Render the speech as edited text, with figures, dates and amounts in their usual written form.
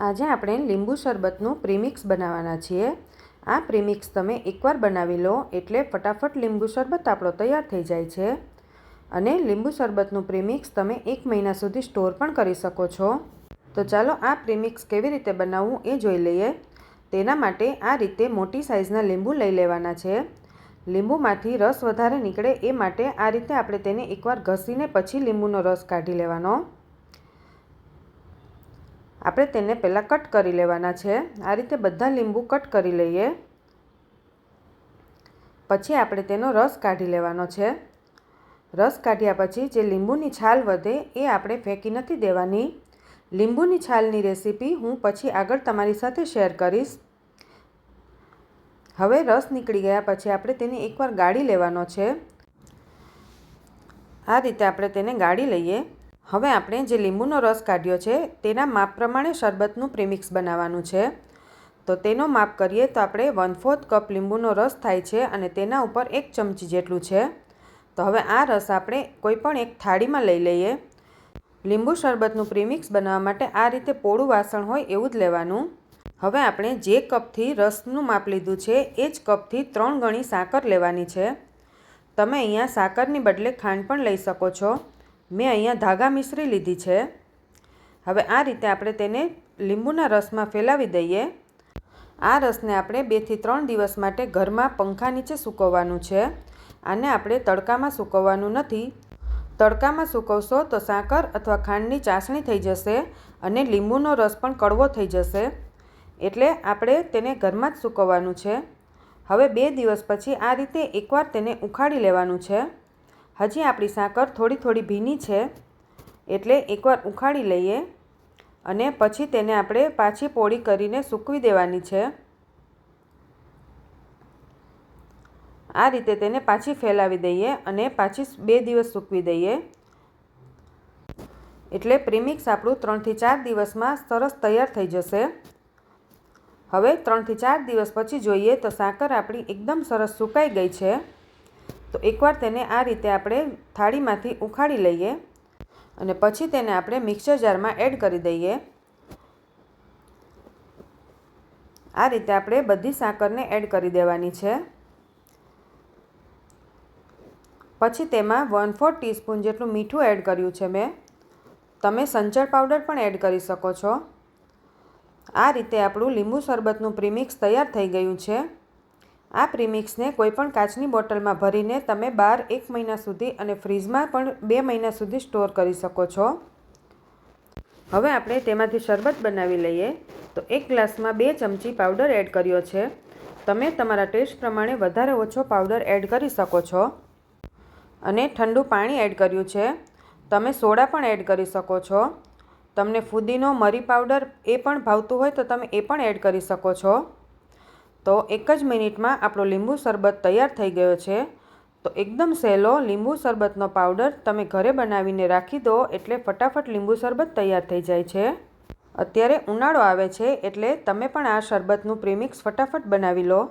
આજે આપણે લીંબુ શરબતનું પ્રીમિક્સ બનાવવાના છીએ। આ પ્રીમિક્સ તમે એકવાર બનાવી લો એટલે ફટાફટ લીંબુ શરબત આપણો તૈયાર થઈ જાય છે અને લીંબુ શરબતનું પ્રીમિક્સ તમે 1 મહિના સુધી સ્ટોર પણ કરી શકો છો। તો ચાલો આ પ્રીમિક્સ કેવી રીતે બનાવવું એ જોઈ લઈએ। તેના માટે આ રીતે મોટી સાઇઝના લીંબુ લઈ લેવાના છે। લીંબુમાંથી રસ વધારે નીકળે એ માટે આ રીતે આપણે તેને એકવાર ઘસીને પછી લીંબુનો રસ કાઢી લેવાનો। આપણે તેને પહેલાં કટ કરી લેવાના છે। આ રીતે બધા લીંબુ કટ કરી લઈએ પછી આપણે તેનો રસ કાઢી લેવાનો છે। રસ કાઢ્યા પછી જે લીંબુની છાલ વધે એ આપણે ફેંકી નથી દેવાની। લીંબુની છાલની રેસીપી હું પછી આગળ તમારી સાથે શેર કરીશ। હવે રસ નીકળી ગયા પછી આપણે તેને એકવાર ગાળી લેવાનો છે। આ રીતે આપણે તેને ગાળી લઈએ। હવે આપણે જે લીંબુનો રસ કાઢ્યો છે તેના માપ પ્રમાણે શરબતનું પ્રીમિક્સ બનાવવાનું છે। તો તેનો માપ કરીએ તો આપણે 1/4 કપ લીંબુનો રસ થાય છે અને તેના ઉપર 1 ચમચી જેટલું છે। તો હવે આ રસ આપણે કોઈપણ એક થાળીમાં લઈ લઈએ। લીંબુ શરબતનું પ્રીમિક્સ બનાવવા માટે આ રીતે પોળું વાસણ હોય એવું જ લેવાનું। હવે આપણે જે કપથી રસનું માપ લીધું છે એ જ કપથી 3 ગણી સાકર લેવાની છે। તમે અહીંયા સાકરની બદલે ખાંડ પણ લઈ શકો છો। મેં અહીંયા ધાગા મિશ્રી લીધી છે। હવે આ રીતે આપણે તેને લીંબુના રસમાં ફેલાવી દઈએ। આ રસને આપણે 2 થી 3 દિવસ માટે ઘરમાં પંખા નીચે સૂકવવાનું છે। આને આપણે તડકામાં સૂકવવાનું નથી। તડકામાં સૂકવશો તો સાકર અથવા ખાંડની ચાસણી થઈ જશે અને લીંબુનો રસ પણ કડવો થઈ જશે। એટલે આપણે તેને ઘરમાં જ સૂકવવાનું છે। હવે 2 દિવસ પછી આ રીતે એકવાર તેને ઉખાડી લેવાનું છે। હજી આપણી સાકર થોડી ભીની છે એટલે એકવાર ઉખાડી લઈએ અને પછી તેને આપણે પાછી પોળી કરીને સૂકવી દેવાની છે। આ રીતે તેને પાછી ફેલાવી દઈએ અને પાછી 2 દિવસ સૂકવી દઈએ એટલે પ્રીમિક્સ આપણું 3 થી 4 દિવસમાં સરસ તૈયાર થઈ જશે। હવે 3 થી 4 દિવસ પછી જોઈએ તો સાકર આપણી એકદમ સરસ સુકાઈ ગઈ છે। તો એકવાર તેને આ રીતે આપણે થાળીમાંથી ઉખાડી લઈએ અને પછી તેને આપણે મિક્સર જારમાં એડ કરી દઈએ। આ રીતે આપણે બધી સાકરને એડ કરી દેવાની છે। પછી તેમાં 1/4 ટીસ્પૂન જેટલું મીઠું એડ કર્યું છે મેં। તમે સંચળ પાવડર પણ એડ કરી શકો છો। આ રીતે આપણું લીંબુ શરબતનું પ્રીમિક્સ તૈયાર થઈ ગયું છે। આ પ્રીમિક્સને કોઈપણ કાચની બોટલમાં ભરીને તમે બહાર 1 મહિના સુધી અને ફ્રીજમાં પણ 2 મહિના સુધી સ્ટોર કરી શકો છો। હવે આપણે તેમાંથી શરબત બનાવી લઈએ। તો 1 ગ્લાસમાં 2 ચમચી પાવડર એડ કર્યો છે। તમે તમારા ટેસ્ટ પ્રમાણે વધારે ઓછો પાવડર એડ કરી શકો છો અને ઠંડુ પાણી એડ કર્યું છે। તમે સોડા પણ એડ કરી શકો છો। તમને ફુદીનો મરી પાવડર એ પણ ભાવતું હોય તો તમે એ પણ એડ કરી શકો છો। તો 1 જ મિનિટમાં આપણો લીંબુ શરબત તૈયાર થઈ ગયો છે। તો એકદમ સહેલો લીંબુ શરબતનો પાવડર તમે ઘરે બનાવીને રાખી દો એટલે ફટાફટ લીંબુ શરબત તૈયાર થઈ જાય છે। અત્યારે ઉનાળો આવે છે એટલે તમે પણ આ શરબતનું પ્રીમિક્સ ફટાફટ બનાવી લો।